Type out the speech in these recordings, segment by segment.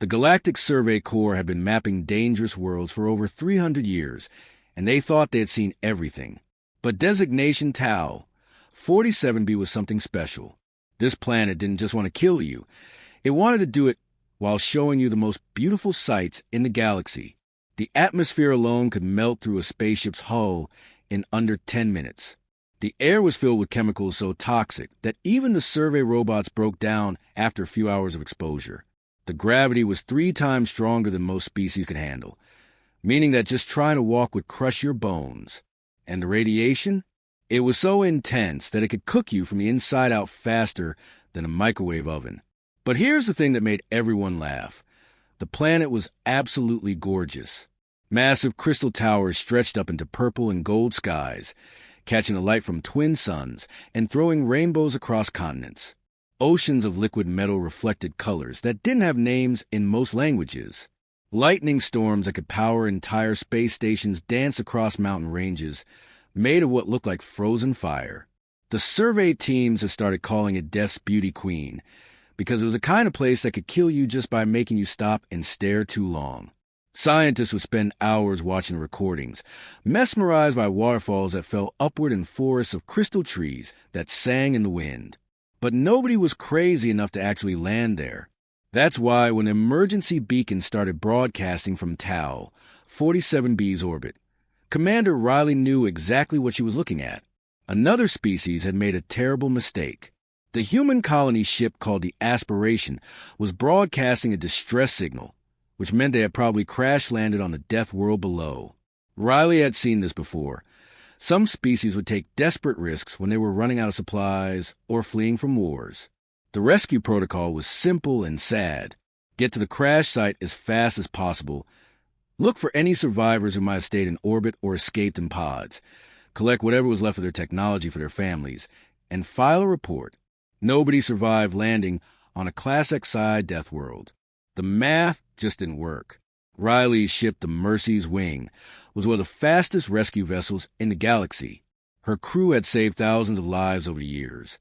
The Galactic Survey Corps had been mapping dangerous worlds for over 300 years, and they thought they had seen everything. But designation Tau, 47b was something special. This planet didn't just want to kill you. It wanted to do it while showing you the most beautiful sights in the galaxy. The atmosphere alone could melt through a spaceship's hull in under 10 minutes. The air was filled with chemicals so toxic that even the survey robots broke down after a few hours of exposure. The gravity was 3 times stronger than most species could handle, meaning that just trying to walk would crush your bones. And the radiation? It was so intense that it could cook you from the inside out faster than a microwave oven. But here's the thing that made everyone laugh. The planet was absolutely gorgeous. Massive crystal towers stretched up into purple and gold skies, catching the light from twin suns and throwing rainbows across continents. Oceans of liquid metal reflected colors that didn't have names in most languages. Lightning storms that could power entire space stations danced across mountain ranges, made of what looked like frozen fire. The survey teams had started calling it Death's Beauty Queen, because it was the kind of place that could kill you just by making you stop and stare too long. Scientists would spend hours watching recordings, mesmerized by waterfalls that fell upward in forests of crystal trees that sang in the wind. But nobody was crazy enough to actually land there. That's why when the emergency beacon started broadcasting from Tau, 47b's orbit, Commander Riley knew exactly what she was looking at. Another species had made a terrible mistake. The human colony ship called the Aspiration was broadcasting a distress signal, which meant they had probably crash-landed on the Deathworld below. Riley had seen this before. Some species would take desperate risks when they were running out of supplies or fleeing from wars. The rescue protocol was simple and sad. Get to the crash site as fast as possible. Look for any survivors who might have stayed in orbit or escaped in pods. Collect whatever was left of their technology for their families, and file a report. Nobody survived landing on a Class XI Deathworld. The math just didn't work. Riley's ship, the Mercy's Wing, was one of the fastest rescue vessels in the galaxy. Her crew had saved thousands of lives over the years,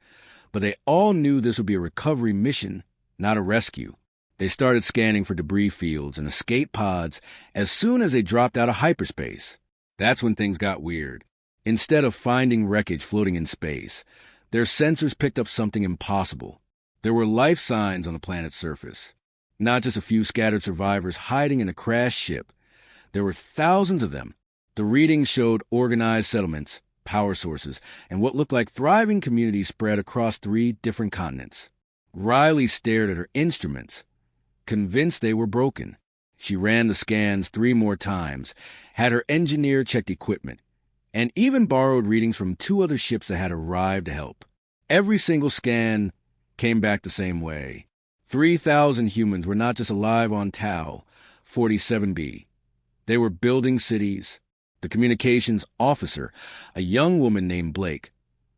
but they all knew this would be a recovery mission, not a rescue. They started scanning for debris fields and escape pods as soon as they dropped out of hyperspace. That's when things got weird. Instead of finding wreckage floating in space, their sensors picked up something impossible. There were life signs on the planet's surface. Not just a few scattered survivors hiding in a crashed ship. There were thousands of them. The readings showed organized settlements, power sources, and what looked like thriving communities spread across 3 different continents. Riley stared at her instruments, convinced they were broken. She ran the scans 3 more times, had her engineer check equipment, and even borrowed readings from 2 other ships that had arrived to help. Every single scan came back the same way. 3,000 humans were not just alive on Tau, 47b. They were building cities. The communications officer, a young woman named Blake,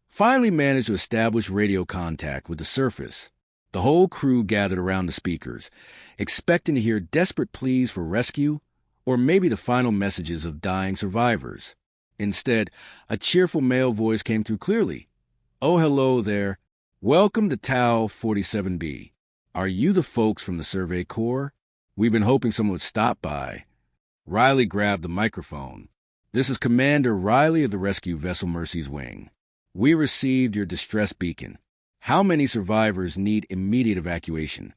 finally managed to establish radio contact with the surface. The whole crew gathered around the speakers, expecting to hear desperate pleas for rescue or maybe the final messages of dying survivors. Instead, a cheerful male voice came through clearly. "Oh, hello there. Welcome to Tau 47b. Are you the folks from the Survey Corps? We've been hoping someone would stop by." Riley grabbed the microphone. "This is Commander Riley of the rescue vessel Mercy's Wing. We received your distress beacon. How many survivors need immediate evacuation?"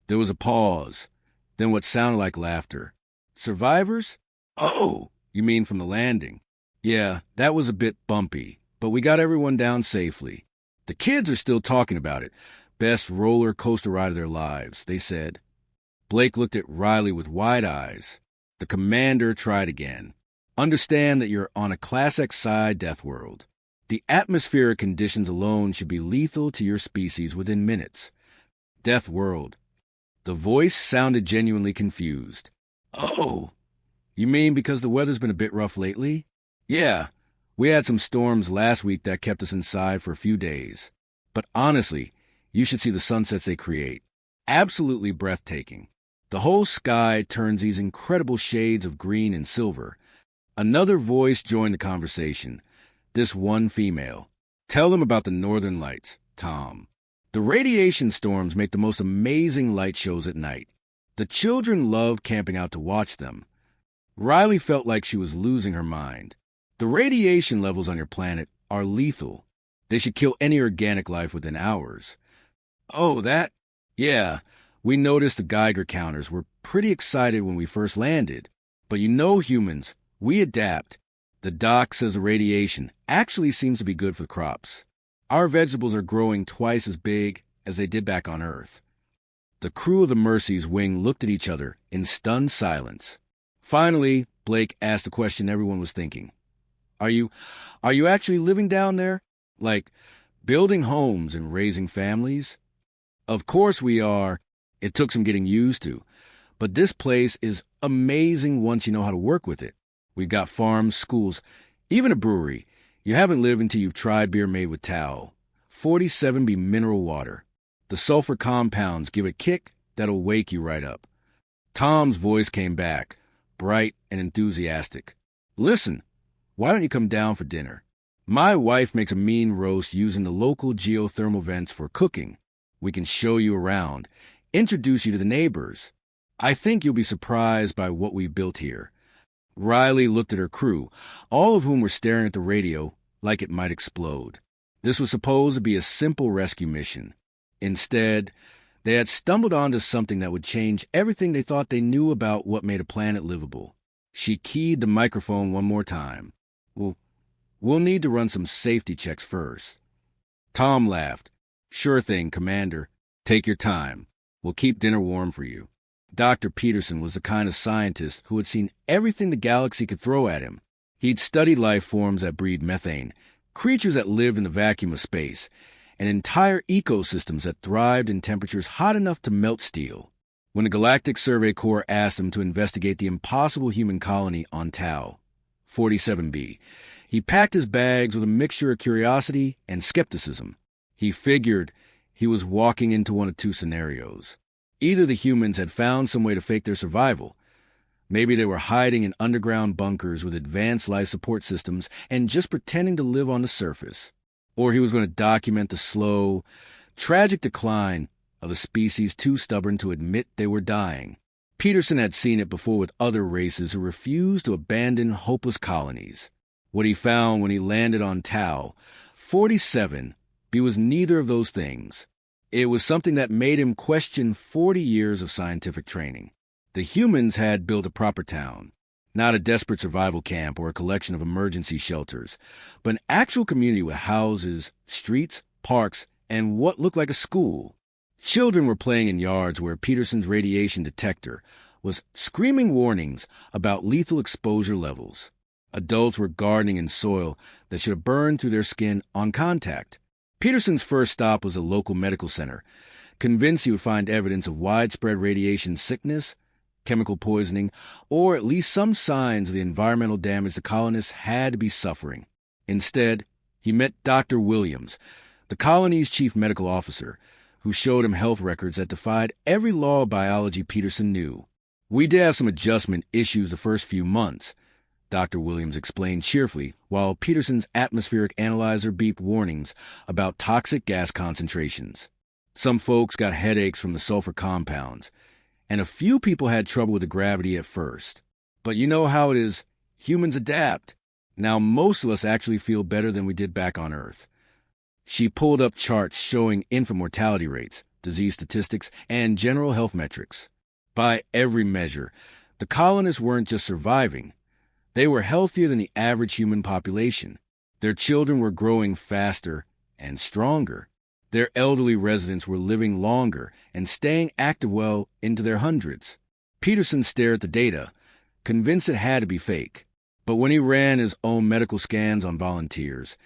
There was a pause, then what sounded like laughter. "Survivors? Oh, you mean from the landing? Yeah, that was a bit bumpy, but we got everyone down safely. The kids are still talking about it. Best roller coaster ride of their lives," they said. Blake looked at Riley with wide eyes. The commander tried again. "Understand that you're on a Class XI Deathworld. The atmospheric conditions alone should be lethal to your species within minutes. Deathworld." The voice sounded genuinely confused. "Oh, you mean because the weather's been a bit rough lately?" "Yeah, we had some storms last week that kept us inside for a few days. But honestly, you should see the sunsets they create. Absolutely breathtaking. The whole sky turns these incredible shades of green and silver." Another voice joined the conversation, this one female. "Tell them about the Northern Lights, Tom. The radiation storms make the most amazing light shows at night. The children loved camping out to watch them. Riley felt like she was losing her mind. The radiation levels on your planet are lethal. They should kill any organic life within hours. Oh, that? Yeah, we noticed the Geiger counters were pretty excited when we first landed. But you know humans, we adapt. The doc says the radiation actually seems to be good for crops. Our vegetables are growing twice as big as they did back on Earth. The crew of the Mercy's wing looked at each other in stunned silence. Finally, Blake asked the question everyone was thinking. Are you actually living down there? Like, building homes and raising families? Of course we are. It took some getting used to. But this place is amazing once you know how to work with it. We've got farms, schools, even a brewery. You haven't lived until you've tried beer made with tau. 47B mineral water. The sulfur compounds give a kick that'll wake you right up. Tom's voice came back, bright and enthusiastic. Listen, why don't you come down for dinner? My wife makes a mean roast using the local geothermal vents for cooking. We can show you around, introduce you to the neighbors. I think you'll be surprised by what we've built here. Riley looked at her crew, all of whom were staring at the radio like it might explode. This was supposed to be a simple rescue mission. Instead, they had stumbled onto something that would change everything they thought they knew about what made a planet livable. She keyed the microphone one more time. We'll need to run some safety checks first. Tom laughed. Sure thing, Commander. Take your time. We'll keep dinner warm for you. Dr. Peterson was the kind of scientist who had seen everything the galaxy could throw at him. He'd studied life forms that breed methane, creatures that lived in the vacuum of space, and entire ecosystems that thrived in temperatures hot enough to melt steel. When the Galactic Survey Corps asked him to investigate the impossible human colony on Tau, 47B, he packed his bags with a mixture of curiosity and skepticism. He figured he was walking into one of two scenarios. Either the humans had found some way to fake their survival. Maybe they were hiding in underground bunkers with advanced life support systems and just pretending to live on the surface. Or he was going to document the slow, tragic decline of a species too stubborn to admit they were dying. Peterson had seen it before with other races who refused to abandon hopeless colonies. What he found when he landed on Tau, 47, was neither of those things. It was something that made him question 40 years of scientific training. The humans had built a proper town, not a desperate survival camp or a collection of emergency shelters, but an actual community with houses, streets, parks, and what looked like a school. Children were playing in yards where Peterson's radiation detector was screaming warnings about lethal exposure levels. Adults were gardening in soil that should have burned through their skin on contact. Peterson's first stop was a local medical center, convinced he would find evidence of widespread radiation sickness, chemical poisoning, or at least some signs of the environmental damage the colonists had to be suffering. Instead, he met Dr. Williams, the colony's chief medical officer, who showed him health records that defied every law of biology Peterson knew. We did have some adjustment issues the first few months, Dr. Williams explained cheerfully, while Peterson's atmospheric analyzer beeped warnings about toxic gas concentrations. Some folks got headaches from the sulfur compounds, and a few people had trouble with the gravity at first. But you know how it is. Humans adapt. Now most of us actually feel better than we did back on Earth. She pulled up charts showing infant mortality rates, disease statistics, and general health metrics. By every measure, the colonists weren't just surviving. They were healthier than the average human population. Their children were growing faster and stronger. Their elderly residents were living longer and staying active well into their hundreds. Peterson stared at the data, convinced it had to be fake. But when he ran his own medical scans on volunteers,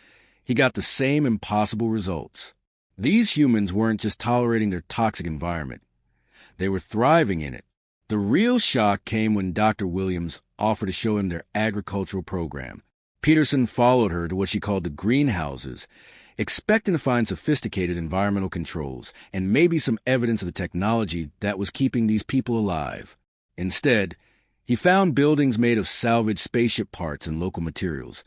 he got the same impossible results. These humans weren't just tolerating their toxic environment. They were thriving in it. The real shock came when Dr. Williams offered to show him their agricultural program. Peterson followed her to what she called the greenhouses, expecting to find sophisticated environmental controls and maybe some evidence of the technology that was keeping these people alive. Instead, he found buildings made of salvaged spaceship parts and local materials,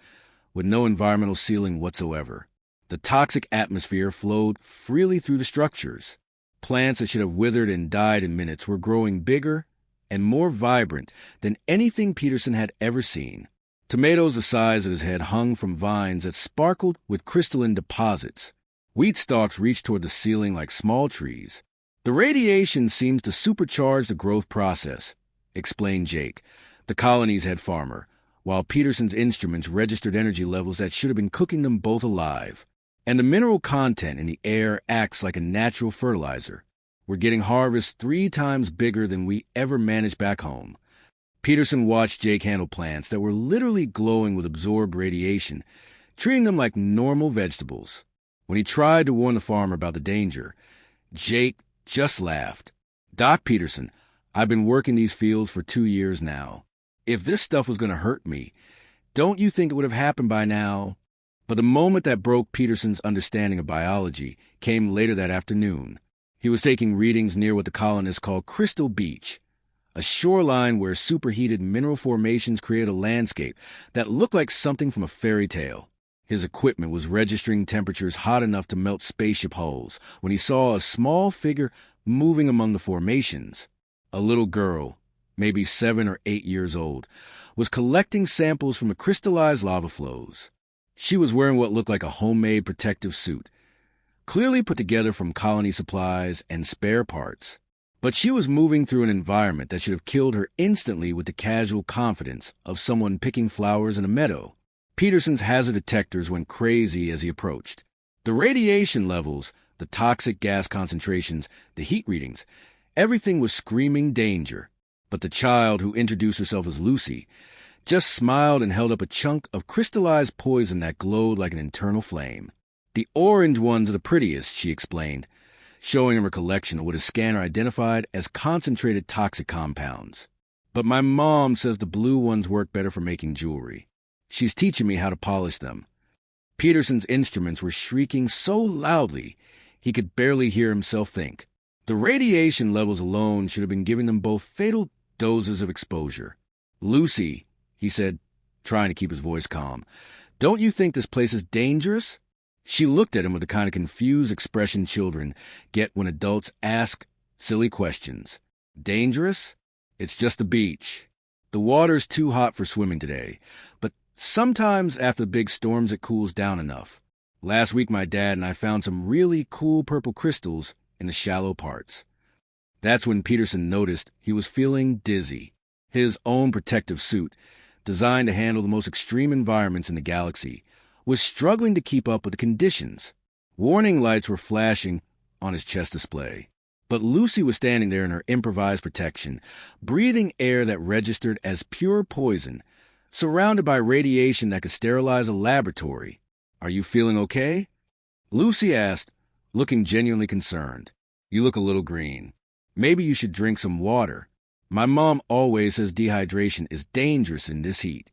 with no environmental sealing whatsoever. The toxic atmosphere flowed freely through the structures. Plants that should have withered and died in minutes were growing bigger and more vibrant than anything Peterson had ever seen. Tomatoes the size of his head hung from vines that sparkled with crystalline deposits. Wheat stalks reached toward the ceiling like small trees. "The radiation seems to supercharge the growth process," explained Jake, the colony's head farmer, while Peterson's instruments registered energy levels that should have been cooking them both alive. "And the mineral content in the air acts like a natural fertilizer. We're getting harvests 3 times bigger than we ever managed back home." Peterson watched Jake handle plants that were literally glowing with absorbed radiation, treating them like normal vegetables. When he tried to warn the farmer about the danger, Jake just laughed. "Doc Peterson, I've been working these fields for 2 years now. If this stuff was going to hurt me, don't you think it would have happened by now?" But the moment that broke Peterson's understanding of biology came later that afternoon. He was taking readings near what the colonists called Crystal Beach, a shoreline where superheated mineral formations create a landscape that looked like something from a fairy tale. His equipment was registering temperatures hot enough to melt spaceship hulls when he saw a small figure moving among the formations. A little girl, maybe 7 or 8 years old, was collecting samples from the crystallized lava flows. She was wearing what looked like a homemade protective suit, clearly put together from colony supplies and spare parts. But she was moving through an environment that should have killed her instantly with the casual confidence of someone picking flowers in a meadow. Peterson's hazard detectors went crazy as he approached. The radiation levels, the toxic gas concentrations, the heat readings, everything was screaming danger. But the child, who introduced herself as Lucy, just smiled and held up a chunk of crystallized poison that glowed like an internal flame. "The orange ones are the prettiest," she explained, showing him her collection of what his scanner identified as concentrated toxic compounds. "But my mom says the blue ones work better for making jewelry. She's teaching me how to polish them." Peterson's instruments were shrieking so loudly he could barely hear himself think. The radiation levels alone should have been giving them both fatal doses of exposure. "Lucy," he said, trying to keep his voice calm, "don't you think this place is dangerous?" She looked at him with the kind of confused expression children get when adults ask silly questions. "Dangerous? It's just the beach. The water's too hot for swimming today, but sometimes after big storms it cools down enough. Last week my dad and I found some really cool purple crystals in the shallow parts." That's when Peterson noticed he was feeling dizzy. His own protective suit, designed to handle the most extreme environments in the galaxy, was struggling to keep up with the conditions. Warning lights were flashing on his chest display. But Lucy was standing there in her improvised protection, breathing air that registered as pure poison, surrounded by radiation that could sterilize a laboratory. "Are you feeling okay?" Lucy asked, looking genuinely concerned. "You look a little green. Maybe you should drink some water. My mom always says dehydration is dangerous in this heat."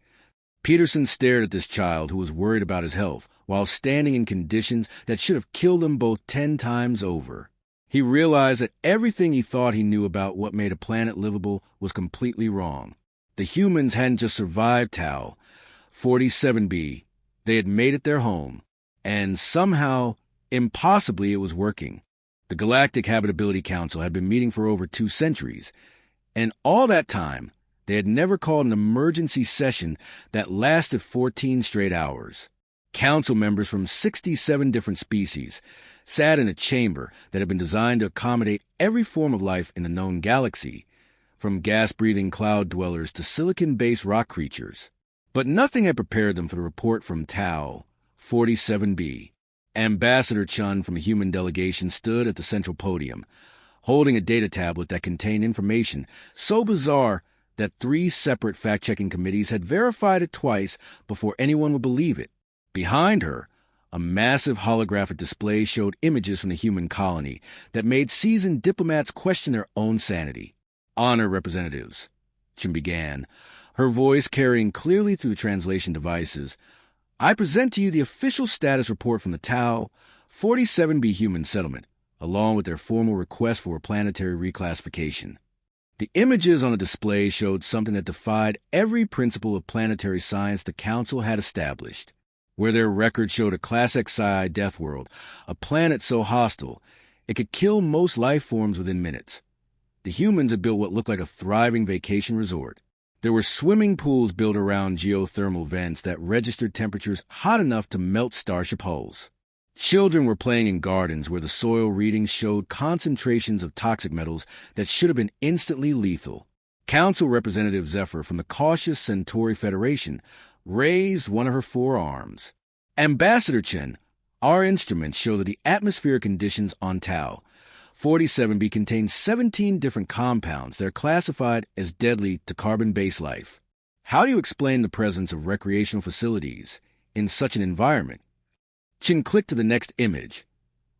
Peterson stared at this child who was worried about his health while standing in conditions that should have killed them both 10 times over. He realized that everything he thought he knew about what made a planet livable was completely wrong. The humans hadn't just survived Tau, 47b. They had made it their home. And somehow, impossibly, it was working. The Galactic Habitability Council had been meeting for over 2 centuries, and all that time, they had never called an emergency session that lasted 14 straight hours. Council members from 67 different species sat in a chamber that had been designed to accommodate every form of life in the known galaxy, from gas-breathing cloud dwellers to silicon-based rock creatures. But nothing had prepared them for the report from Tau, 47b. Ambassador Chun from a human delegation stood at the central podium, holding a data tablet that contained information so bizarre that 3 separate fact-checking committees had verified it twice before anyone would believe it. Behind her, a massive holographic display showed images from the human colony that made seasoned diplomats question their own sanity. "Honor, representatives," Chun began, her voice carrying clearly through the translation devices. "I present to you the official status report from the Tau 47b human settlement, along with their formal request for a planetary reclassification." The images on the display showed something that defied every principle of planetary science the Council had established. Where their record showed a Class XI Deathworld, a planet so hostile It could kill most life forms within minutes. The humans had built what looked like a thriving vacation resort. There were swimming pools built around geothermal vents that registered temperatures hot enough to melt starship hulls. Children were playing in gardens where the soil readings showed concentrations of toxic metals that should have been instantly lethal. Council Representative Zephyr from the cautious Centauri Federation raised one of her forearms. Ambassador Chen, our instruments show that the atmospheric conditions on Tau 47b contain 17 different compounds that are classified as deadly to carbon-based life. How do you explain the presence of recreational facilities in such an environment? Chin clicked to the next image,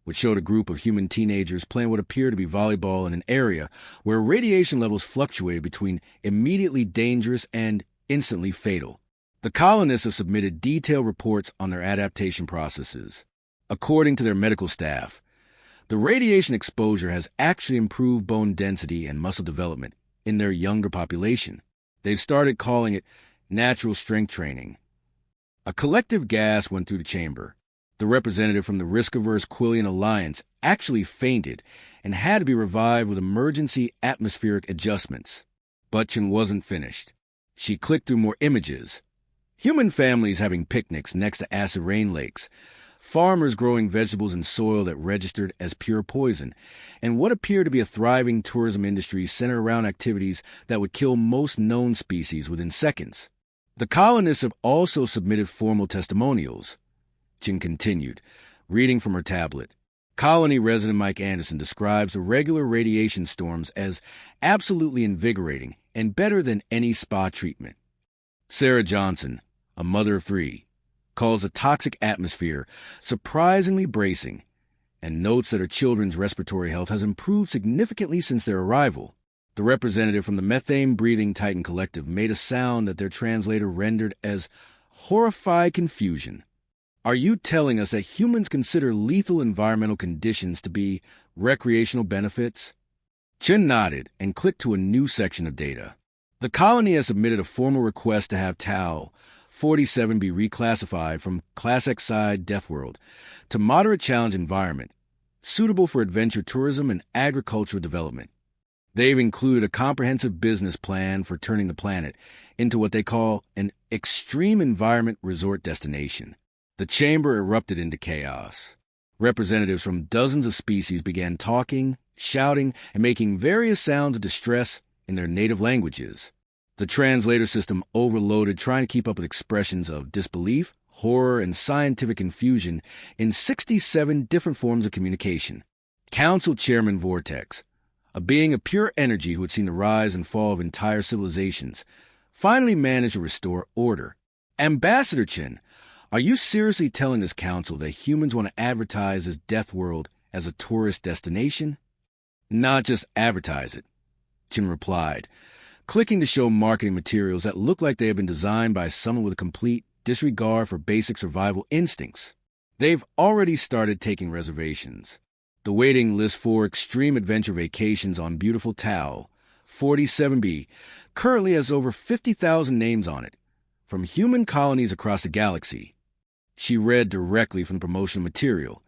which showed a group of human teenagers playing what appeared to be volleyball in an area where radiation levels fluctuated between immediately dangerous and instantly fatal. The colonists have submitted detailed reports on their adaptation processes. According to their medical staff, the radiation exposure has actually improved bone density and muscle development in their younger population. They've started calling it natural strength training. A collective gasp went through the chamber. The representative from the risk-averse Quillian Alliance actually fainted and had to be revived with emergency atmospheric adjustments. But Chen wasn't finished. She clicked through more images. Human families having picnics next to acid rain lakes, farmers growing vegetables in soil that registered as pure poison, and what appeared to be a thriving tourism industry centered around activities that would kill most known species within seconds. The colonists have also submitted formal testimonials. Chin continued, reading from her tablet. Colony resident Mike Anderson describes the regular radiation storms as absolutely invigorating and better than any spa treatment. Sarah Johnson, a mother of 3, calls the toxic atmosphere surprisingly bracing and notes that her children's respiratory health has improved significantly since their arrival. The representative from the Methane-Breathing Titan Collective made a sound that their translator rendered as horrified confusion. Are you telling us that humans consider lethal environmental conditions to be recreational benefits? Chen nodded and clicked to a new section of data. The colony has submitted a formal request to have Tau 47 be reclassified from Class XI Deathworld to Moderate Challenge Environment, suitable for adventure tourism and agricultural development. They've included a comprehensive business plan for turning the planet into what they call an extreme environment resort destination. The chamber erupted into chaos. Representatives from dozens of species began talking, shouting, and making various sounds of distress in their native languages. The translator system overloaded trying to keep up with expressions of disbelief, horror, and scientific confusion in 67 different forms of communication. Council Chairman Vortex, a being of pure energy who had seen the rise and fall of entire civilizations, finally managed to restore order. Ambassador Chen, are you seriously telling this council that humans want to advertise this Deathworld as a tourist destination? Not just advertise it, Chen replied, clicking to show marketing materials that looked like they had been designed by someone with a complete disregard for basic survival instincts. They've already started taking reservations. The waiting list for extreme adventure vacations on beautiful Tau 47b currently has over 50,000 names on it, from human colonies across the galaxy. She read directly from the promotional material.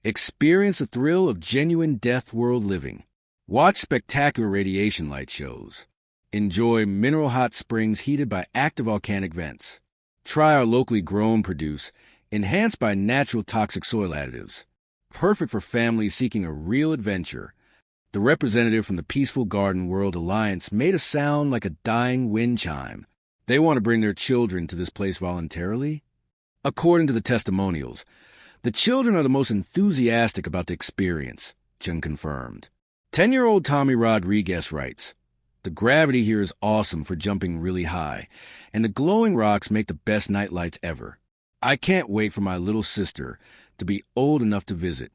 Experience the thrill of genuine Deathworld living. Watch spectacular radiation light shows. Enjoy mineral hot springs heated by active volcanic vents. Try our locally grown produce, enhanced by natural toxic soil additives. Perfect for families seeking a real adventure. The representative from the Peaceful Garden World Alliance made a sound like a dying wind chime. They want to bring their children to this place voluntarily? According to the testimonials, the children are the most enthusiastic about the experience, Chen confirmed. 10-year-old Tommy Rodriguez writes, the gravity here is awesome for jumping really high, and the glowing rocks make the best nightlights ever. I can't wait for my little sister to be old enough to visit.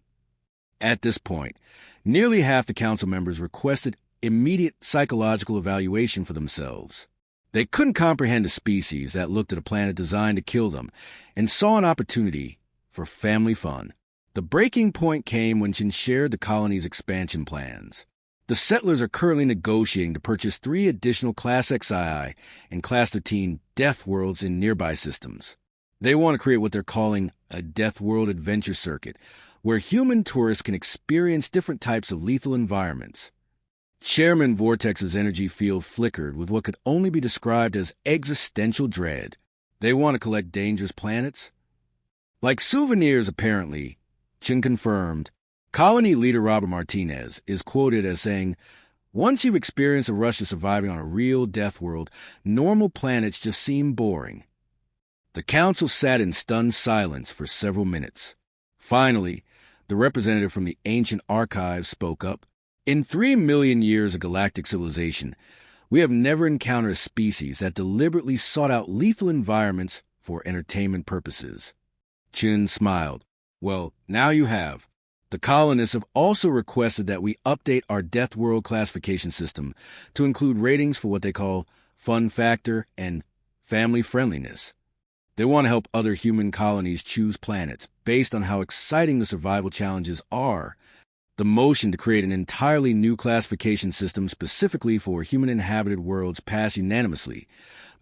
At this point, nearly half the council members requested immediate psychological evaluation for themselves. They couldn't comprehend a species that looked at a planet designed to kill them and saw an opportunity for family fun. The breaking point came when Chen shared the colony's expansion plans. The settlers are currently negotiating to purchase 3 additional Class XI and Class 13 Death Worlds in nearby systems. They want to create what they're calling a Death World adventure circuit, where human tourists can experience different types of lethal environments. Chairman Vortex's energy field flickered with what could only be described as existential dread. They want to collect dangerous planets? Like souvenirs, apparently, Chen confirmed. Colony leader Robert Martinez is quoted as saying, "Once you've experienced the rush of surviving on a real Deathworld, normal planets just seem boring." The council sat in stunned silence for several minutes. Finally, the representative from the ancient archives spoke up. "In 3 million years of galactic civilization, we have never encountered a species that deliberately sought out lethal environments for entertainment purposes." Chen smiled. "Well, now you have. The colonists have also requested that we update our Deathworld classification system to include ratings for what they call fun factor and family friendliness. They want to help other human colonies choose planets based on how exciting the survival challenges are. The motion to create an entirely new classification system specifically for human-inhabited worlds passed unanimously,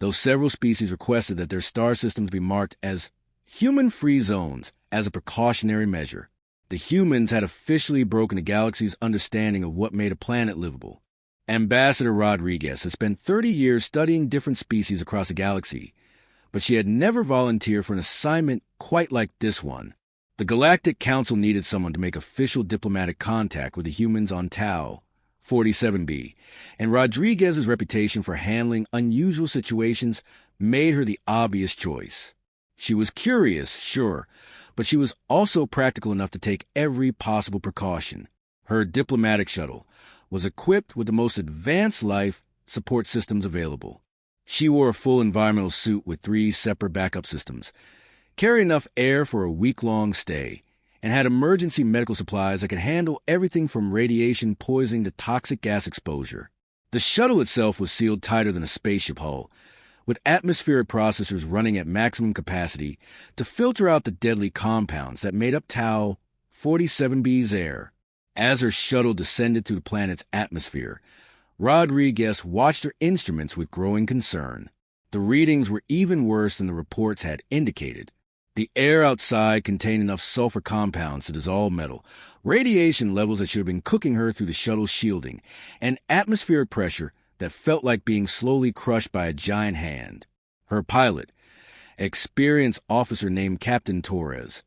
though several species requested that their star systems be marked as human-free zones as a precautionary measure. The humans had officially broken the galaxy's understanding of what made a planet livable. Ambassador Rodriguez had spent 30 years studying different species across the galaxy, but she had never volunteered for an assignment quite like this one. The Galactic Council needed someone to make official diplomatic contact with the humans on Tau 47b, and Rodriguez's reputation for handling unusual situations made her the obvious choice. She was curious, sure, but she was also practical enough to take every possible precaution. Her diplomatic shuttle was equipped with the most advanced life support systems available. She wore a full environmental suit with 3 separate backup systems, carried enough air for a week-long stay, and had emergency medical supplies that could handle everything from radiation poisoning to toxic gas exposure. The shuttle itself was sealed tighter than a spaceship hull, with atmospheric processors running at maximum capacity to filter out the deadly compounds that made up Tau 47b's air. As her shuttle descended through the planet's atmosphere, Rodriguez watched her instruments with growing concern. The readings were even worse than the reports had indicated. The air outside contained enough sulfur compounds to dissolve metal, radiation levels that should have been cooking her through the shuttle's shielding, and atmospheric pressure that felt like being slowly crushed by a giant hand. Her pilot, experienced officer named Captain Torres,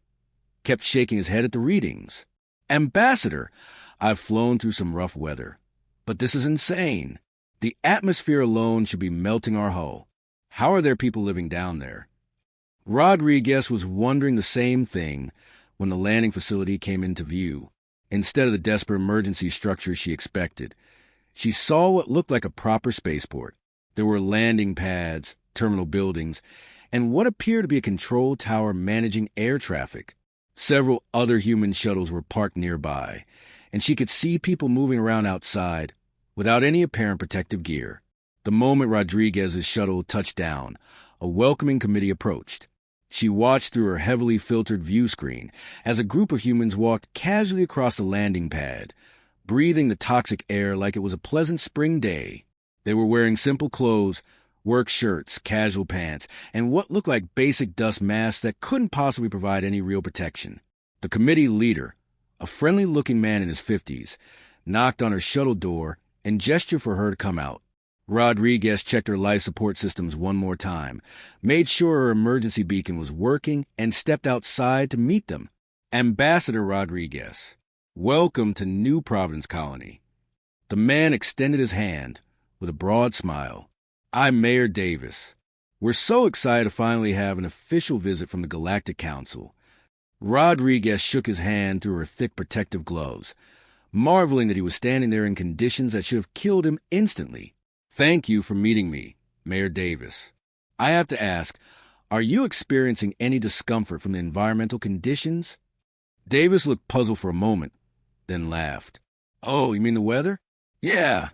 kept shaking his head at the readings. "Ambassador, I've flown through some rough weather, but this is insane. The atmosphere alone should be melting our hull. How are there people living down there?" Rodriguez was wondering the same thing when the landing facility came into view. Instead of the desperate emergency structure she expected, she saw what looked like a proper spaceport. There were landing pads, terminal buildings, and what appeared to be a control tower managing air traffic. Several other human shuttles were parked nearby, and she could see people moving around outside without any apparent protective gear. The moment Rodriguez's shuttle touched down, a welcoming committee approached. She watched through her heavily filtered view screen as a group of humans walked casually across the landing pad, breathing the toxic air like it was a pleasant spring day. They were wearing simple clothes, work shirts, casual pants, and what looked like basic dust masks that couldn't possibly provide any real protection. The committee leader, a friendly-looking man in his 50s, knocked on her shuttle door and gestured for her to come out. Rodriguez checked her life support systems one more time, made sure her emergency beacon was working, and stepped outside to meet them. "Ambassador Rodriguez, welcome to New Providence Colony." The man extended his hand with a broad smile. "I'm Mayor Davis. We're so excited to finally have an official visit from the Galactic Council." Rodriguez shook his hand through her thick protective gloves, marveling that he was standing there in conditions that should have killed him instantly. "Thank you for meeting me, Mayor Davis. I have to ask, are you experiencing any discomfort from the environmental conditions?" Davis looked puzzled for a moment, then laughed. "Oh, you mean the weather? Yeah,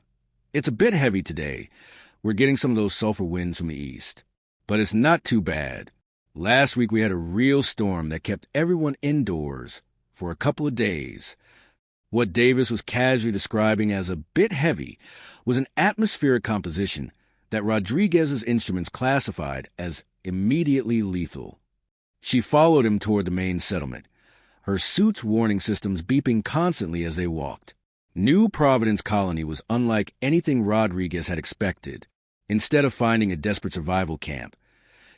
it's a bit heavy today. We're getting some of those sulfur winds from the east. But it's not too bad. Last week we had a real storm that kept everyone indoors for a couple of days." What Davis was casually describing as a bit heavy was an atmospheric composition that Rodriguez's instruments classified as immediately lethal. She followed him toward the main settlement, her suit's warning systems beeping constantly as they walked. New Providence Colony was unlike anything Rodriguez had expected. Instead of finding a desperate survival camp,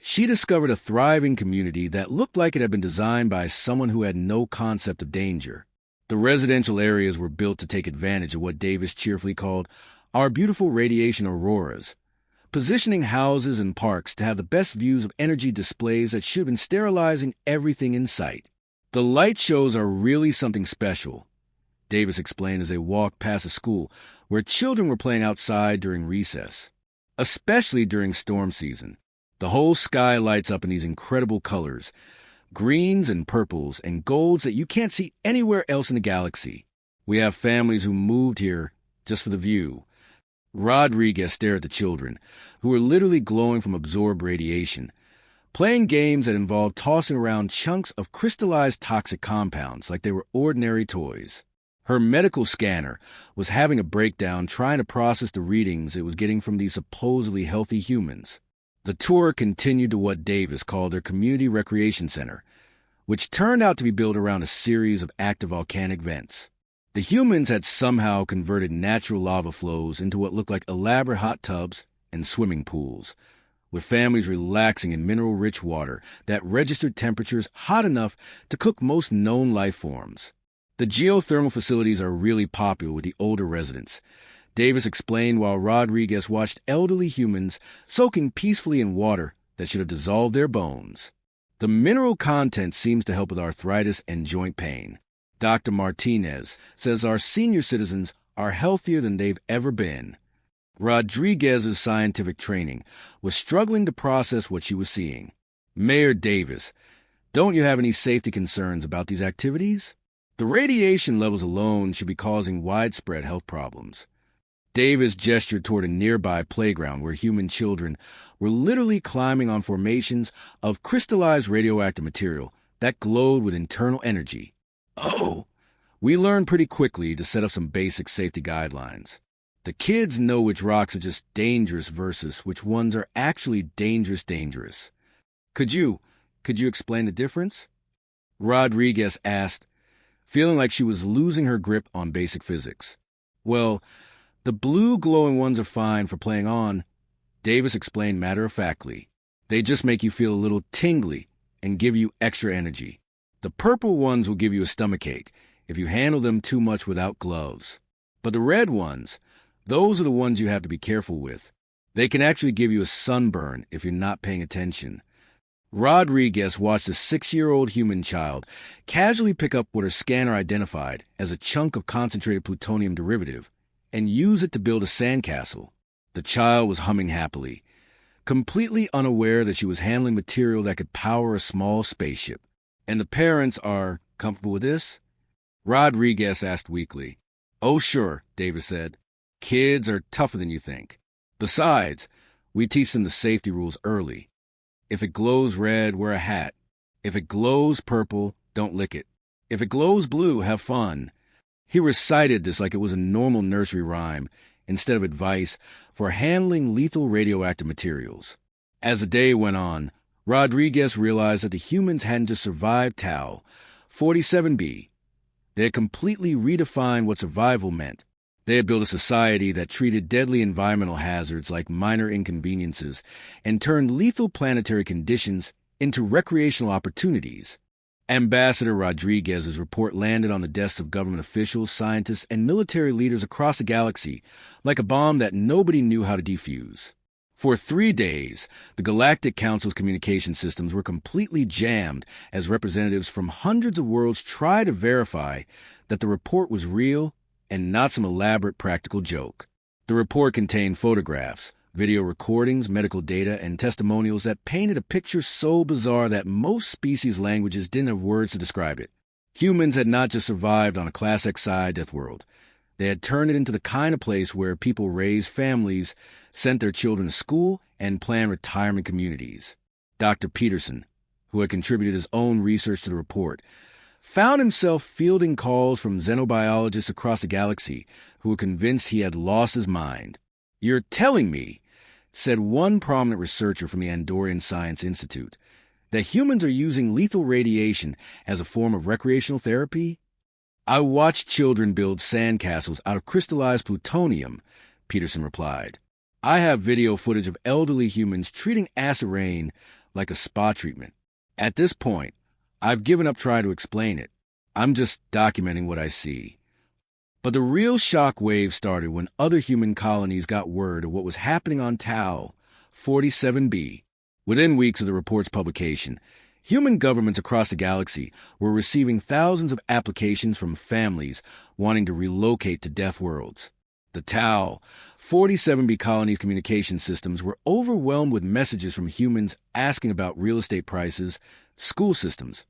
she discovered a thriving community that looked like it had been designed by someone who had no concept of danger. The residential areas were built to take advantage of what Davis cheerfully called our beautiful radiation auroras, positioning houses and parks to have the best views of energy displays that should have been sterilizing everything in sight. The light shows are really something special, Davis explained as they walked past a school where children were playing outside during recess. Especially during storm season. The whole sky lights up in these incredible colors, greens and purples and golds that you can't see anywhere else in the galaxy. We have families who moved here just for the view. Rodriguez stared at the children, who were literally glowing from absorbed radiation, playing games that involved tossing around chunks of crystallized toxic compounds like they were ordinary toys. Her medical scanner was having a breakdown trying to process the readings it was getting from these supposedly healthy humans. The tour continued to what Davis called their community recreation center, which turned out to be built around a series of active volcanic vents. The humans had somehow converted natural lava flows into what looked like elaborate hot tubs and swimming pools, with families relaxing in mineral-rich water that registered temperatures hot enough to cook most known life forms. The geothermal facilities are really popular with the older residents, Davis explained while Rodriguez watched elderly humans soaking peacefully in water that should have dissolved their bones. The mineral content seems to help with arthritis and joint pain. Dr. Martinez says our senior citizens are healthier than they've ever been. Rodriguez's scientific training was struggling to process what she was seeing. Mayor Davis, don't you have any safety concerns about these activities? The radiation levels alone should be causing widespread health problems. Davis gestured toward a nearby playground where human children were literally climbing on formations of crystallized radioactive material that glowed with internal energy. Oh, we learned pretty quickly to set up some basic safety guidelines. The kids know which rocks are just dangerous versus which ones are actually dangerous. Could you explain the difference? Rodriguez asked, feeling like she was losing her grip on basic physics. Well, the blue glowing ones are fine for playing on, Davis explained matter-of-factly. They just make you feel a little tingly and give you extra energy. The purple ones will give you a stomachache if you handle them too much without gloves. But the red ones, those are the ones you have to be careful with. They can actually give you a sunburn if you're not paying attention. Rodriguez watched a 6-year-old human child casually pick up what her scanner identified as a chunk of concentrated plutonium derivative and use it to build a sandcastle. The child was humming happily, completely unaware that she was handling material that could power a small spaceship. And the parents are comfortable with this? Rodriguez asked weakly. Oh, sure, Davis said. Kids are tougher than you think. Besides, we teach them the safety rules early. If it glows red, wear a hat. If it glows purple, don't lick it. If it glows blue, have fun. He recited this like it was a normal nursery rhyme, instead of advice for handling lethal radioactive materials. As the day went on, Rodriguez realized that the humans hadn't just survived Tau 47b. They had completely redefined what survival meant. They had built a society that treated deadly environmental hazards like minor inconveniences and turned lethal planetary conditions into recreational opportunities. Ambassador Rodriguez's report landed on the desks of government officials, scientists, and military leaders across the galaxy like a bomb that nobody knew how to defuse. For 3 days, the Galactic Council's communication systems were completely jammed as representatives from hundreds of worlds tried to verify that the report was real and not some elaborate practical joke. The report contained photographs, video recordings, medical data, and testimonials that painted a picture so bizarre that most species' languages didn't have words to describe it. Humans had not just survived on a Class XI Deathworld. They had turned it into the kind of place where people raised families, sent their children to school, and planned retirement communities. Dr. Peterson, who had contributed his own research to the report, found himself fielding calls from xenobiologists across the galaxy who were convinced he had lost his mind. You're telling me, said one prominent researcher from the Andorian Science Institute, that humans are using lethal radiation as a form of recreational therapy? I watched children build sandcastles out of crystallized plutonium, Peterson replied. I have video footage of elderly humans treating acid rain like a spa treatment. At this point, I've given up trying to explain it. I'm just documenting what I see. But the real shock wave started when other human colonies got word of what was happening on Tau 47b. Within weeks of the report's publication, human governments across the galaxy were receiving thousands of applications from families wanting to relocate to Deathworlds. The Tau 47b colony's communication systems were overwhelmed with messages from humans asking about real estate prices, school systems,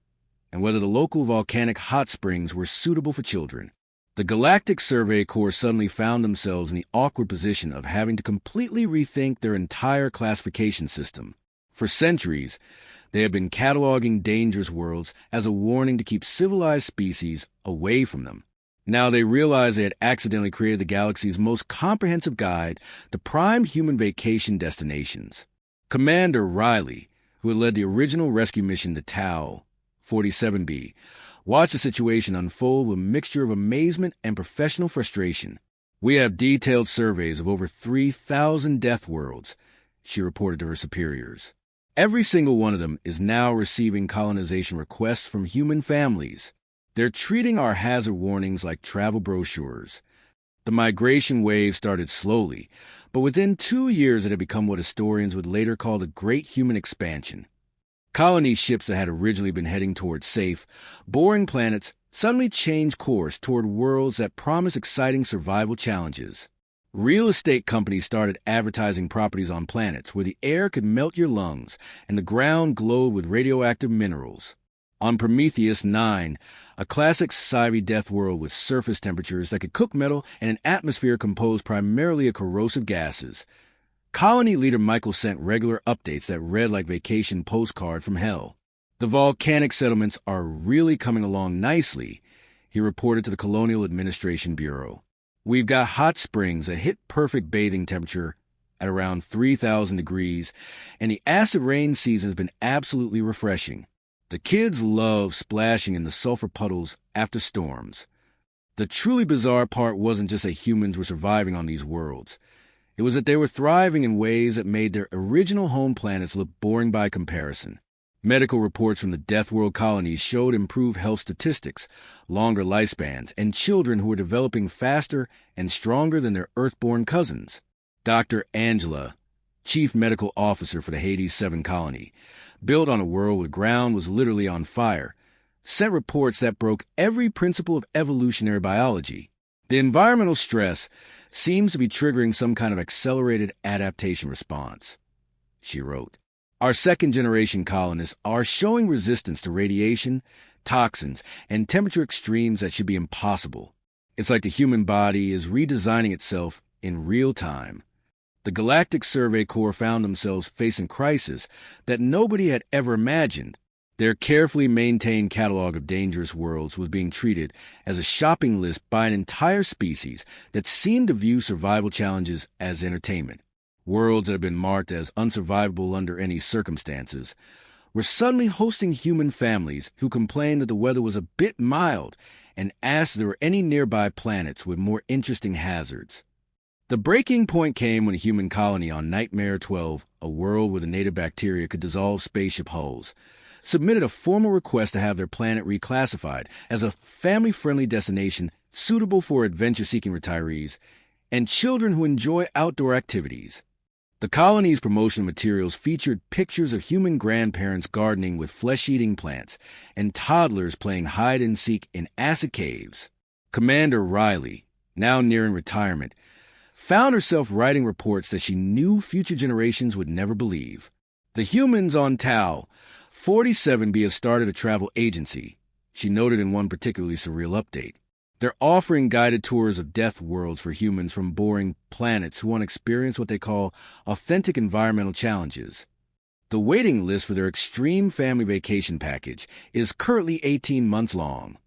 and whether the local volcanic hot springs were suitable for children. The Galactic Survey Corps suddenly found themselves in the awkward position of having to completely rethink their entire classification system. For centuries, they had been cataloging dangerous worlds as a warning to keep civilized species away from them. Now they realized they had accidentally created the galaxy's most comprehensive guide to prime human vacation destinations. Commander Riley, who had led the original rescue mission to Tau 47b, watched the situation unfold with a mixture of amazement and professional frustration. We have detailed surveys of over 3,000 death worlds, she reported to her superiors. Every single one of them is now receiving colonization requests from human families. They're treating our hazard warnings like travel brochures. The migration wave started slowly, but within 2 years it had become what historians would later call the Great Human Expansion. Colony ships that had originally been heading toward safe, boring planets suddenly changed course toward worlds that promised exciting survival challenges. Real estate companies started advertising properties on planets where the air could melt your lungs and the ground glowed with radioactive minerals. On Prometheus 9, a classic sci-fi death world with surface temperatures that could cook metal and an atmosphere composed primarily of corrosive gases, colony leader Michael sent regular updates that read like vacation postcard from hell. The volcanic settlements are really coming along nicely, he reported to the Colonial Administration Bureau. We've got hot springs that hit perfect bathing temperature at around 3,000 degrees, and the acid rain season has been absolutely refreshing. The kids love splashing in the sulfur puddles after storms. The truly bizarre part wasn't just that humans were surviving on these worlds. It was that they were thriving in ways that made their original home planets look boring by comparison. Medical reports from the Death World colonies showed improved health statistics, longer lifespans, and children who were developing faster and stronger than their Earth-born cousins. Dr. Angela, chief medical officer for the Hades 7 colony, built on a world where ground was literally on fire, sent reports that broke every principle of evolutionary biology. The environmental stress seems to be triggering some kind of accelerated adaptation response, she wrote. Our second-generation colonists are showing resistance to radiation, toxins, and temperature extremes that should be impossible. It's like the human body is redesigning itself in real time. The Galactic Survey Corps found themselves facing crises that nobody had ever imagined. Their carefully maintained catalog of dangerous worlds was being treated as a shopping list by an entire species that seemed to view survival challenges as entertainment. Worlds that had been marked as unsurvivable under any circumstances were suddenly hosting human families who complained that the weather was a bit mild and asked if there were any nearby planets with more interesting hazards. The breaking point came when a human colony on Nightmare 12, a world where the native bacteria could dissolve spaceship hulls, submitted a formal request to have their planet reclassified as a family-friendly destination suitable for adventure-seeking retirees and children who enjoy outdoor activities. The colony's promotional materials featured pictures of human grandparents gardening with flesh-eating plants and toddlers playing hide-and-seek in acid caves. Commander Riley, now nearing retirement, found herself writing reports that she knew future generations would never believe. The humans on Tau 47b have started a travel agency, she noted in one particularly surreal update. They're offering guided tours of death worlds for humans from boring planets who want to experience what they call authentic environmental challenges. The waiting list for their extreme family vacation package is currently 18 months long.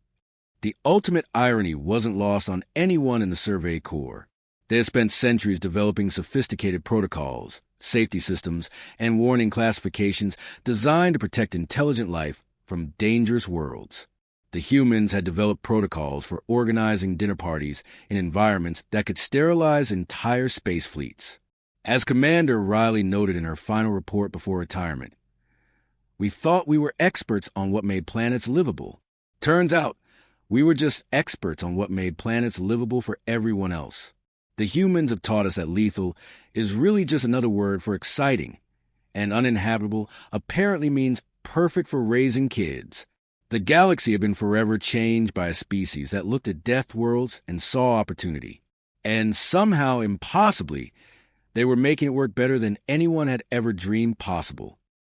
The ultimate irony wasn't lost on anyone in the Survey Corps. They had spent centuries developing sophisticated protocols, safety systems, and warning classifications designed to protect intelligent life from dangerous worlds. The humans had developed protocols for organizing dinner parties in environments that could sterilize entire space fleets. As Commander Riley noted in her final report before retirement, "We thought we were experts on what made planets livable. Turns out, we were just experts on what made planets livable for everyone else. The humans have taught us that lethal is really just another word for exciting, and uninhabitable apparently means perfect for raising kids." The galaxy had been forever changed by a species that looked at death worlds and saw opportunity. And somehow, impossibly, they were making it work better than anyone had ever dreamed possible.